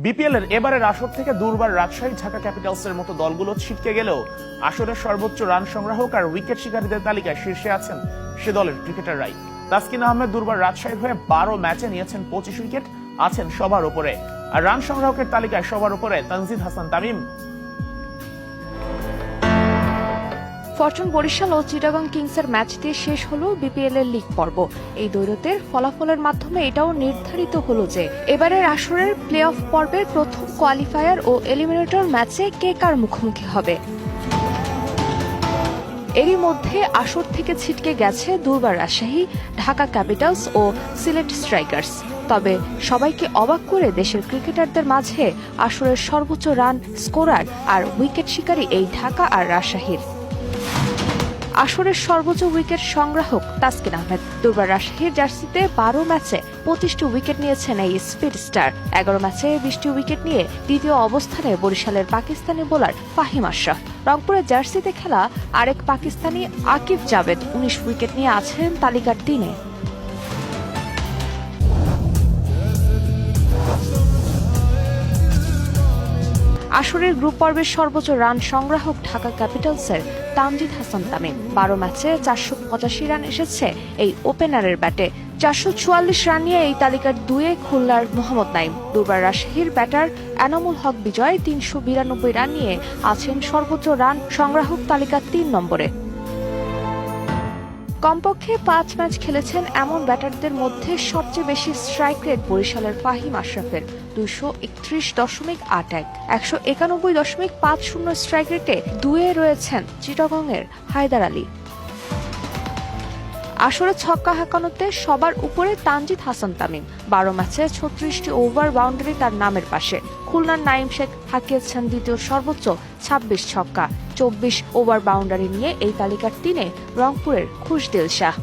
BPL এর এবারের আসর থেকে দুর্বার রাজশাহী, ঢাকা ক্যাপিটালসের মতো দলগুলো ছিটকে গেলেও আসরের সর্বোচ্চ রান সংগ্রাহক আর উইকেট শিকারীদের তালিকায় শীর্ষে আছেন সে দলের ক্রিকেটাররাই। তাসকিন আহমেদ দুর্বার রাজশাহীর হয়ে 12 ম্যাচে নিয়েছেন 25 উইকেট, আছেন সবার উপরে। আর রান সংগ্রাহকের তালিকায় সবার উপরে তানজিদ হাসান তামিম। ফরচুন বরিশাল ও চিটাগং কিংসের ম্যাচ দিয়ে শেষ হলো বিপিএল এর লিগ পর্ব। এই দ্বৈরথের ফলাফলের মাধ্যমে এটাও নির্ধারিত হলো যে এবারের আসরের প্লে অফ পর্বের প্রথম কোয়ালিফায়ার ও এলিমিনেটর ম্যাচে কে কার মুখোমুখি হবে। এরই মধ্যে আসর থেকে ছিটকে গেছে দুর্বার রাজশাহী, ঢাকা ক্যাপিটালস ও সিলেট স্ট্রাইকার্স। তবে সবাইকে অবাক করে দেশের ক্রিকেটারদের মাঝে আসরের সর্বোচ্চ রান স্কোরার আর উইকেট শিকারী এই ঢাকা আর রাজশাহীর। আসরের সর্বোচ্চ উইকেট সংগ্রাহক তাসকিন আহমেদ। দুর্বার রাজশাহীর জার্সিতে 12 ম্যাচে 25টি উইকেট নিয়েছেন এই স্পিড স্টার। 11 ম্যাচে 20টি উইকেট নিয়ে দ্বিতীয় অবস্থানে বরিশালের পাকিস্তানি বোলার ফাহিম আশরাফ। রংপুরের জার্সিতে খেলা আরেক পাকিস্তানি আকিব জাভেদ 19 উইকেট নিয়ে আছেন তালিকার 3-এ। আসরের গ্রুপ পর্বের সর্বোচ্চ রান সংগ্রাহক ঢাকা ক্যাপিটালসের তানজিদ হাসান তামিম। 12 ম্যাচে 485 রান এসেছে এই ওপেনারের ব্যাটে। 444 রান নিয়ে এই তালিকার 2-এ খুলনার মোহাম্মদ নাইম। দুর্বার রাজশাহীর ব্যাটার এনামুল হক বিজয় 392 রান নিয়ে আছেন সর্বোচ্চ রান সংগ্রাহক তালিকার 3 নম্বরে। কমপক্ষে 5 ম্যাচ খেলেছেন এমন ব্যাটারদের মধ্যে সবচেয়ে বেশি স্ট্রাইক রেট বরিশালের ফাহিম আশরাফের 231.81। 191.50 স্ট্রাইক রেটে 2-এ রয়েছেন চিটাগংয়ের হায়দার আলী। আসরে ছক্কা হাঁকানোতে সবার উপরে তানজিদ হাসান তামিম। 12 ম্যাচে 36টি ওভার বাউন্ডারি তার নামের পাশে। খুলনার নাইম শেখ হাঁকিয়েছেন দ্বিতীয় সর্বোচ্চ 26 ছক্কা। 24 ওভার বাউন্ডারি নিয়ে এই তালিকার 3-এ রংপুরের খুশদিল শাহ।